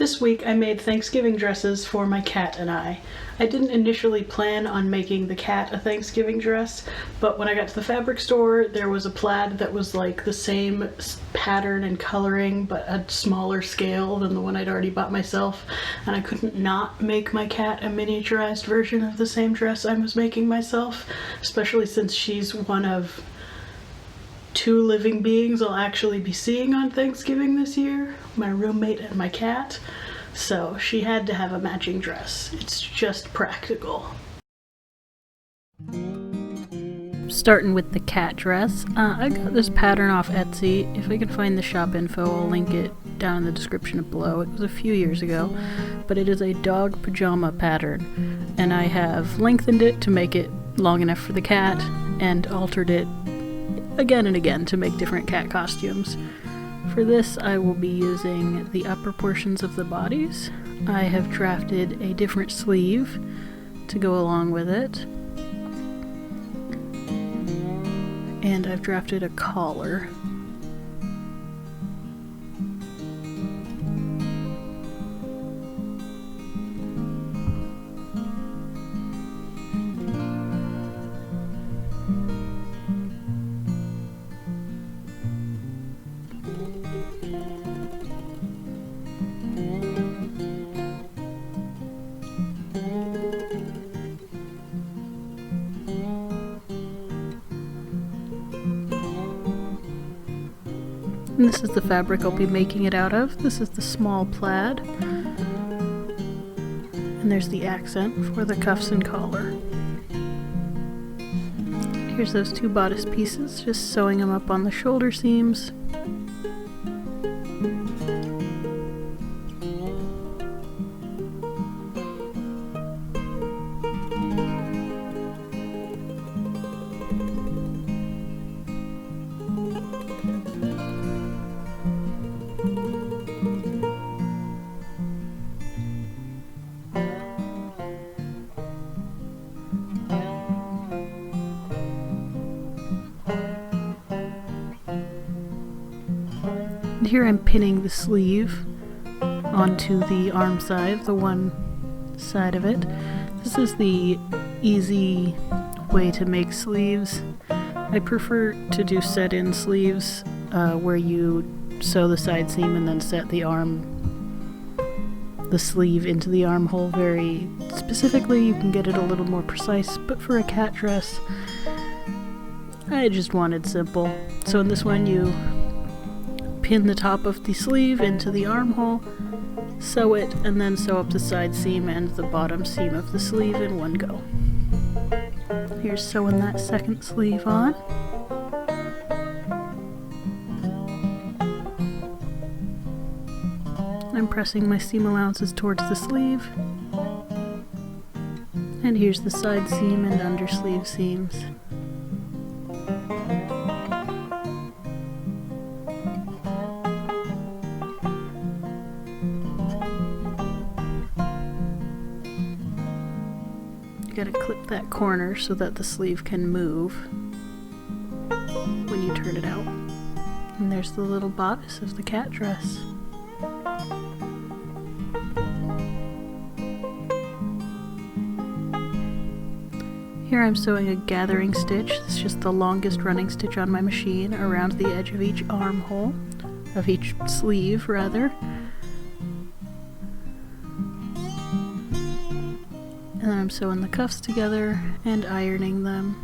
This week I made Thanksgiving dresses for my cat and I. I didn't initially plan on making the cat a Thanksgiving dress, but when I got to the fabric store there was a plaid that was like the same pattern and coloring but a smaller scale than the one I'd already bought myself, and I couldn't not make my cat a miniaturized version of the same dress I was making myself, especially since she's one of 2 living beings I'll actually be seeing on Thanksgiving this year, my roommate and my cat, so she had to have a matching dress. It's just practical. Starting with the cat dress, I got this pattern off Etsy. If I can find the shop info, I'll link it down in the description below. It was a few years ago, but it is a dog pajama pattern, and I have lengthened it to make it long enough for the cat and altered it again and again to make different cat costumes. For this, I will be using the upper portions of the bodies. I have drafted a different sleeve to go along with it, and I've drafted a collar. And this is the fabric I'll be making it out of. This is the small plaid. And there's the accent for the cuffs and collar. Here's those 2 bodice pieces, just sewing them up on the shoulder seams. And here I'm pinning the sleeve onto the arm side, the one side of it. This is the easy way to make sleeves. I prefer to do set-in sleeves where you sew the side seam and then set the sleeve into the armhole very specifically. You can get it a little more precise, but for a cat dress, I just wanted simple. So in this one, you pin the top of the sleeve into the armhole, sew it, and then sew up the side seam and the bottom seam of the sleeve in one go. Here's sewing that second sleeve on. I'm pressing my seam allowances towards the sleeve. And here's the side seam and undersleeve seams. You gotta clip that corner so that the sleeve can move when you turn it out. And there's the little bodice of the cat dress. Here I'm sewing a gathering stitch. It's just the longest running stitch on my machine around the edge of each armhole, of each sleeve rather. And then I'm sewing the cuffs together and ironing them.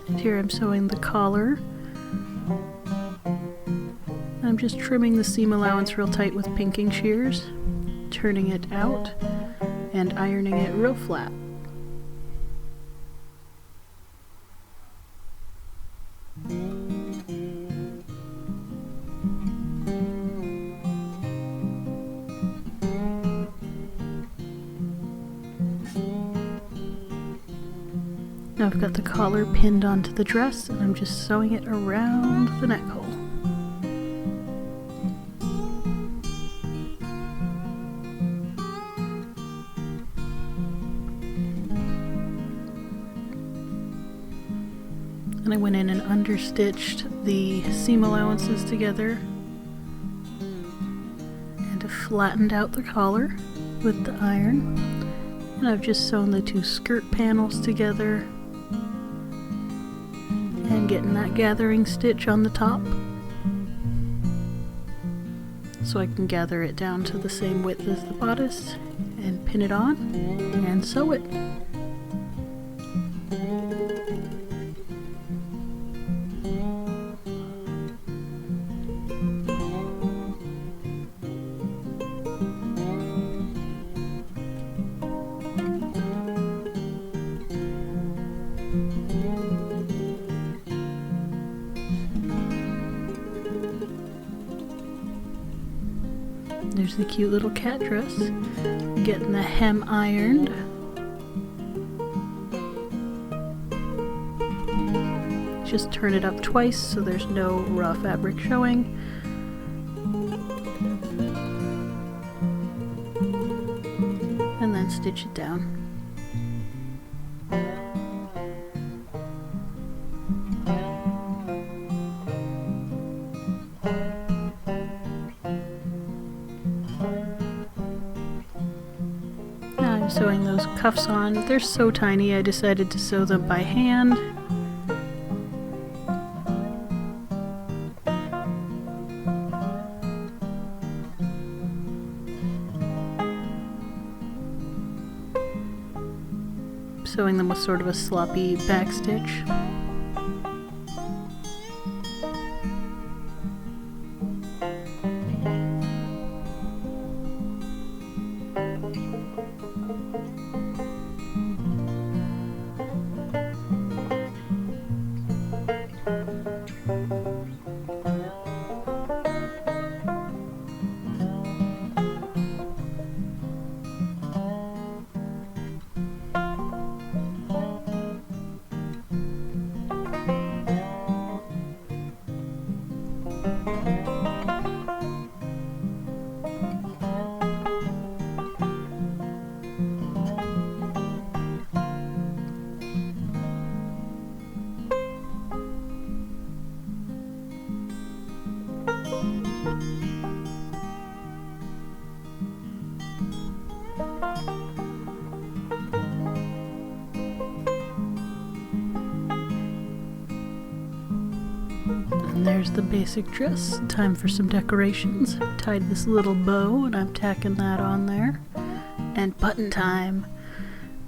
And here I'm sewing the collar. I'm just trimming the seam allowance real tight with pinking shears, turning it out, and ironing it real flat. Now I've got the collar pinned onto the dress, and I'm just sewing it around the neck hole. And I went in and understitched the seam allowances together and flattened out the collar with the iron. And I've just sewn the two skirt panels together and getting that gathering stitch on the top so I can gather it down to the same width as the bodice and pin it on and sew it. There's the cute little cat dress. Getting the hem ironed. Just turn it up twice so there's no raw fabric showing. And then stitch it down. Sewing those cuffs on. They're so tiny I decided to sew them by hand. Sewing them with sort of a sloppy back stitch. And there's the basic dress. Time for some decorations. Tied this little bow and I'm tacking that on there. And button time.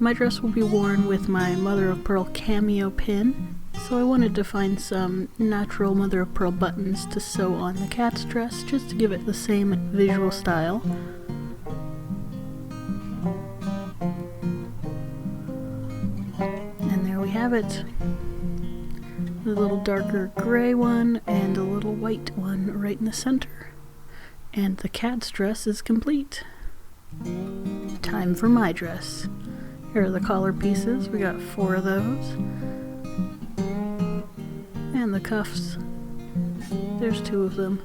My dress will be worn with my mother of pearl cameo pin, so I wanted to find some natural mother of pearl buttons to sew on the cat's dress just to give it the same visual style. And there we have it. A little darker gray one and a little white one right in the center. And the cat's dress is complete. Time for my dress. Here are the collar pieces. We got 4 of those. And the cuffs. There's 2 of them.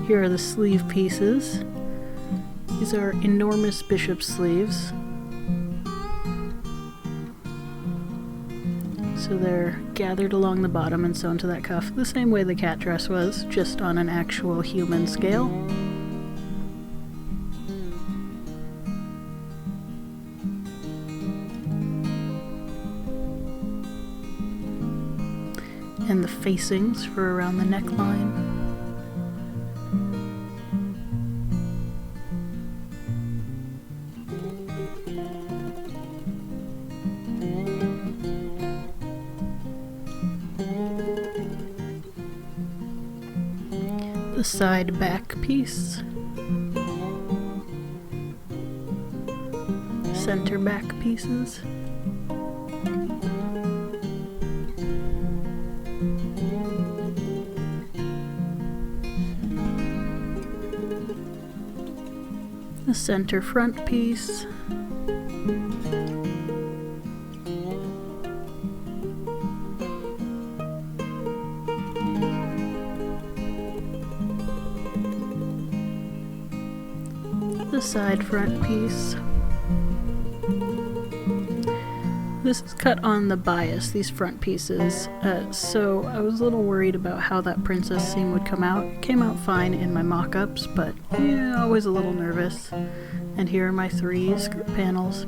Here are the sleeve pieces. These are enormous bishop sleeves. So they're gathered along the bottom and sewn to that cuff the same way the cat dress was, just on an actual human scale. And the facings for around the neckline. The side back piece, center back pieces, the center front piece, the side front piece, This is cut on the bias, these front pieces, so I was a little worried about how that princess seam would come out. It came out fine in my mock-ups, but yeah, always a little nervous. And here are my 3 panels.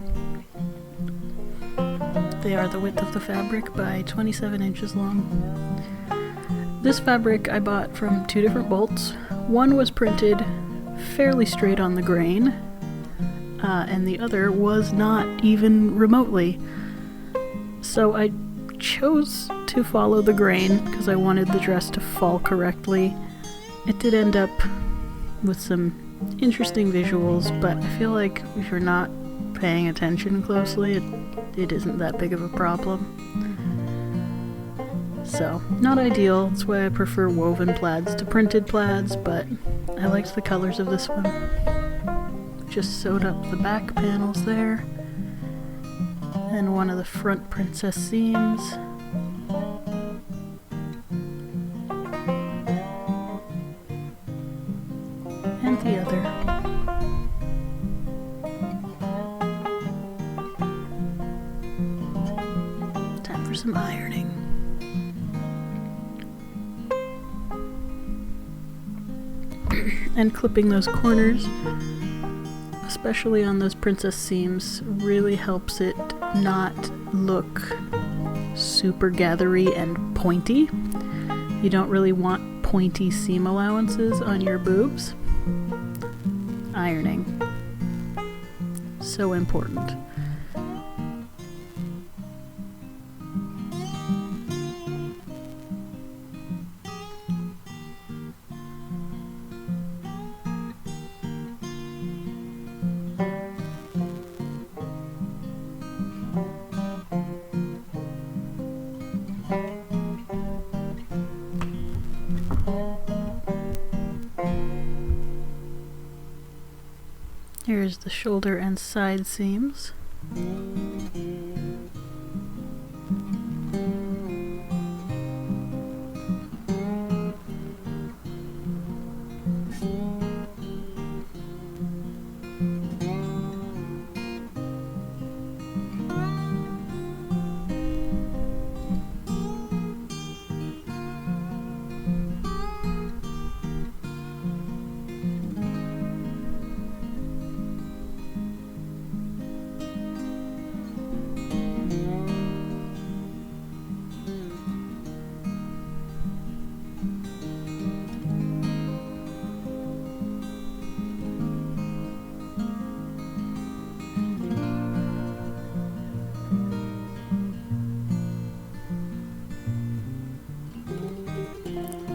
They are the width of the fabric by 27 inches long. This fabric I bought from 2 different bolts. One was printed fairly straight on the grain, and the other was not even remotely. So I chose to follow the grain because I wanted the dress to fall correctly. It did end up with some interesting visuals, but I feel like if you're not paying attention closely, it isn't that big of a problem. So, not ideal. That's why I prefer woven plaids to printed plaids, but I liked the colors of this one. Just sewed up the back panels there, and one of the front princess seams. And the other. Time for some ironing. And clipping those corners, especially on those princess seams, really helps it not look super gathery and pointy. You don't really want pointy seam allowances on your boobs. Ironing. So important. Here's the shoulder and side seams.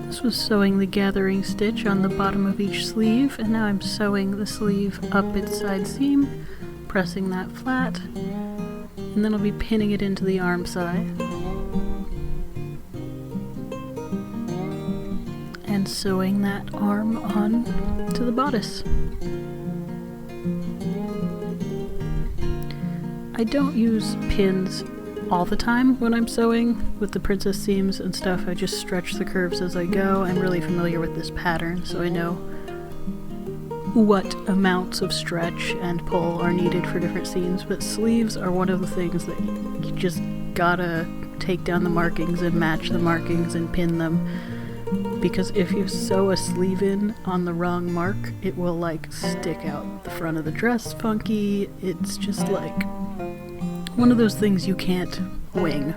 This was sewing the gathering stitch on the bottom of each sleeve, and now I'm sewing the sleeve up its side seam, pressing that flat, and then I'll be pinning it into the arm side. And sewing that arm on to the bodice. I don't use pins all the time when I'm sewing with the princess seams and stuff. I just stretch the curves as I go. I'm really familiar with this pattern, so I know what amounts of stretch and pull are needed for different seams, but sleeves are one of the things that you just gotta take down the markings and match the markings and pin them, because if you sew a sleeve in on the wrong mark, it will like stick out the front of the dress funky. It's just like one of those things you can't wing.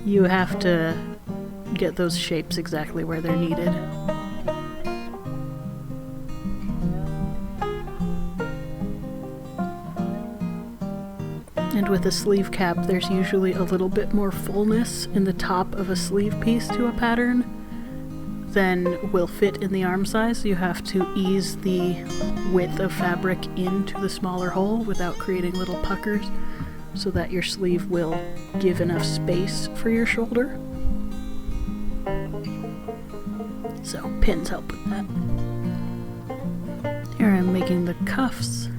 You have to get those shapes exactly where they're needed. And with a sleeve cap, there's usually a little bit more fullness in the top of a sleeve piece to a pattern than will fit in the arm size. You have to ease the width of fabric into the smaller hole without creating little puckers so that your sleeve will give enough space for your shoulder. So pins help with that. Here I'm making the cuffs.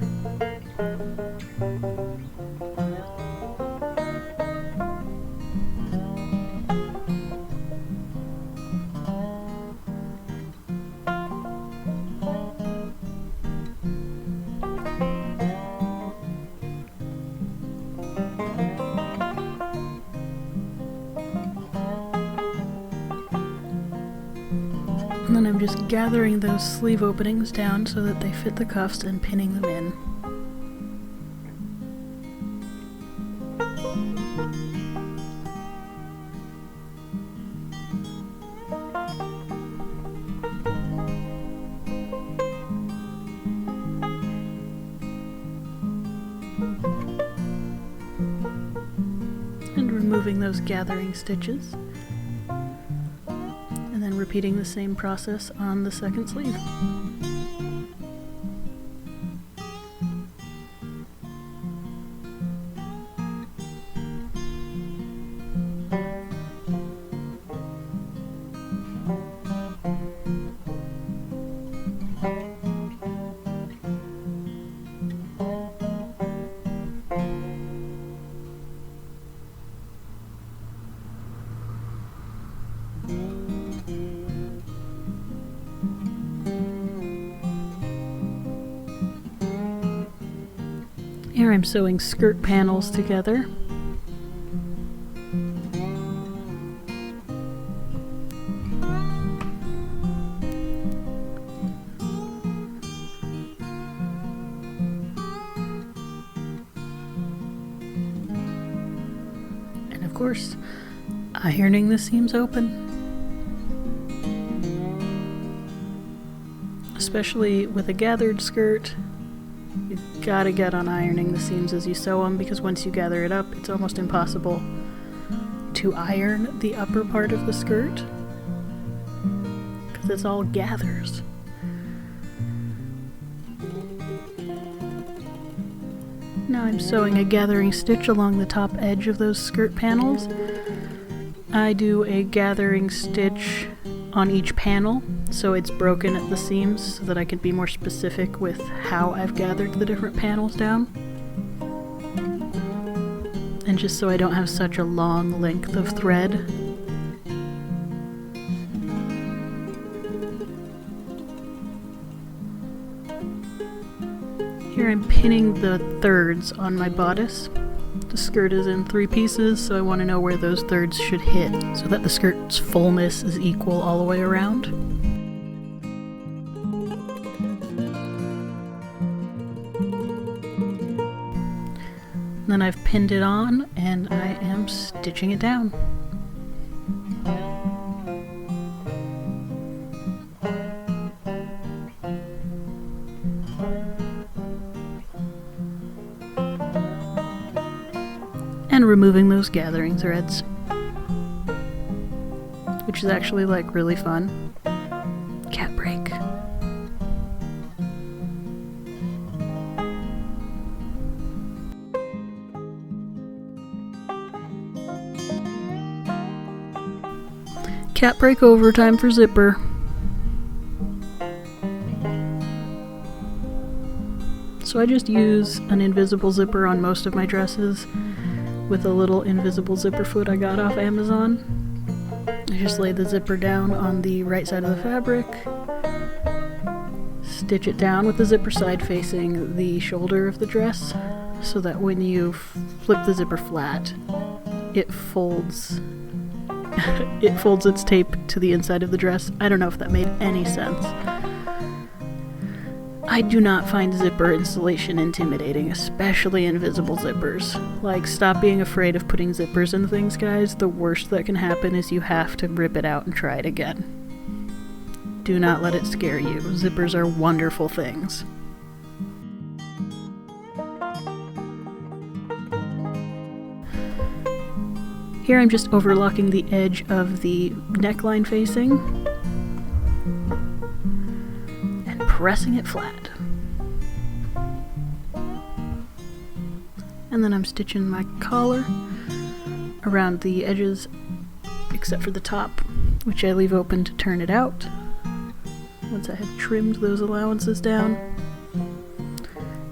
And then I'm just gathering those sleeve openings down so that they fit the cuffs and pinning them in. And removing those gathering stitches. And then repeating the same process on the second sleeve. Here I'm sewing skirt panels together. And of course, ironing the seams open. Especially with a gathered skirt. You gotta get on ironing the seams as you sew them, because once you gather it up, it's almost impossible to iron the upper part of the skirt, because it's all gathers. Now I'm sewing a gathering stitch along the top edge of those skirt panels. I do a gathering stitch on each panel, so it's broken at the seams so that I can be more specific with how I've gathered the different panels down. And just so I don't have such a long length of thread. Here I'm pinning the thirds on my bodice. The skirt is in 3 pieces, so I want to know where those thirds should hit so that the skirt's fullness is equal all the way around. Then I've pinned it on and I am stitching it down. And removing those gathering threads, which is actually like really fun. Cat break. Cat break overtime for zipper. So I just use an invisible zipper on most of my dresses with a little invisible zipper foot I got off Amazon. I just lay the zipper down on the right side of the fabric, stitch it down with the zipper side facing the shoulder of the dress so that when you flip the zipper flat, it folds it folds its tape to the inside of the dress. I don't know if that made any sense. I do not find zipper installation intimidating, especially invisible zippers. Like, stop being afraid of putting zippers in things, guys. The worst that can happen is you have to rip it out and try it again. Do not let it scare you. Zippers are wonderful things. Here I'm just overlocking the edge of the neckline facing and pressing it flat. And then I'm stitching my collar around the edges except for the top, which I leave open to turn it out once I have trimmed those allowances down.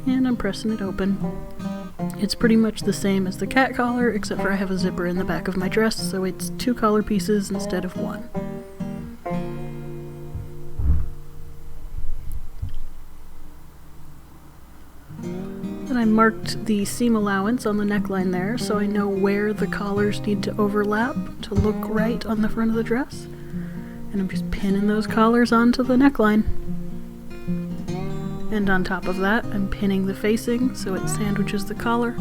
And I'm pressing it open. It's pretty much the same as the cat collar, except for I have a zipper in the back of my dress, so it's 2 collar pieces instead of 1. And I marked the seam allowance on the neckline there, so I know where the collars need to overlap to look right on the front of the dress. And I'm just pinning those collars onto the neckline. And on top of that, I'm pinning the facing so it sandwiches the collar.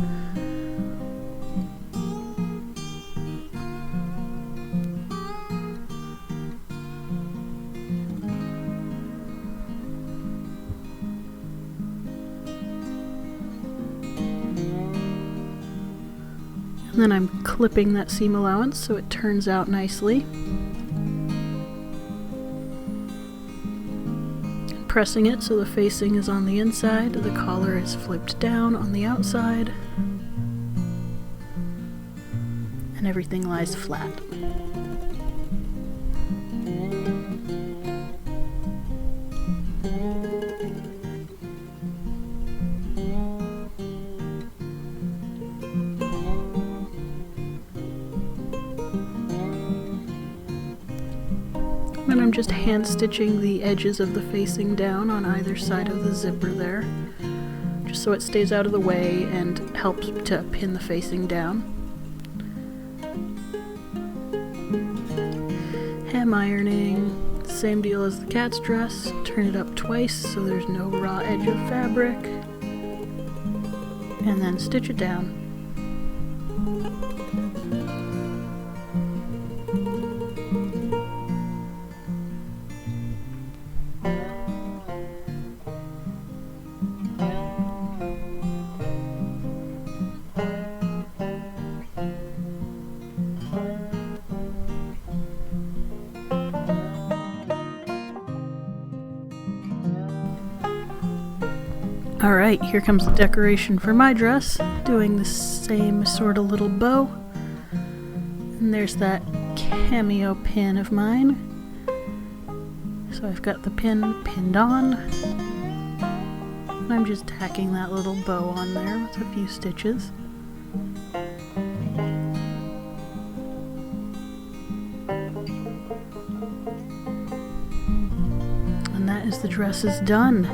And then I'm clipping that seam allowance so it turns out nicely. Pressing it so the facing is on the inside, the collar is flipped down on the outside, and everything lies flat. And I'm just hand stitching the edges of the facing down on either side of the zipper there, just so it stays out of the way and helps to pin the facing down. Hem ironing, same deal as the cat's dress, turn it up twice so there's no raw edge of fabric, and then stitch it down. Alright, here comes the decoration for my dress, doing the same sort of little bow. And there's that cameo pin of mine. So I've got the pin pinned on. And I'm just tacking that little bow on there with a few stitches. And that is the dress is done.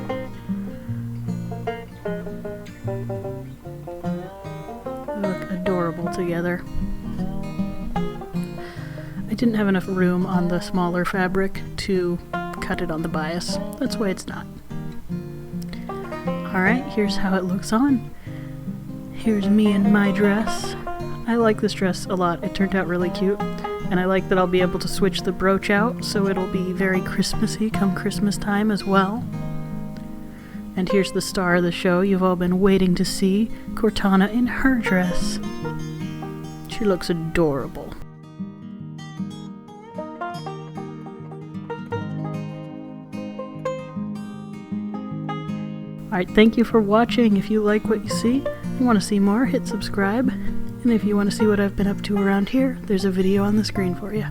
Look adorable together. I didn't have enough room on the smaller fabric to cut it on the bias. That's why it's not. Alright, here's how it looks on. Here's me in my dress. I like this dress a lot. It turned out really cute. And I like that I'll be able to switch the brooch out, so it'll be very Christmassy come Christmas time as well. And here's the star of the show you've all been waiting to see, Cortana in her dress. She looks adorable. Alright, thank you for watching. If you like what you see and want to see more, hit subscribe. And if you want to see what I've been up to around here, there's a video on the screen for you.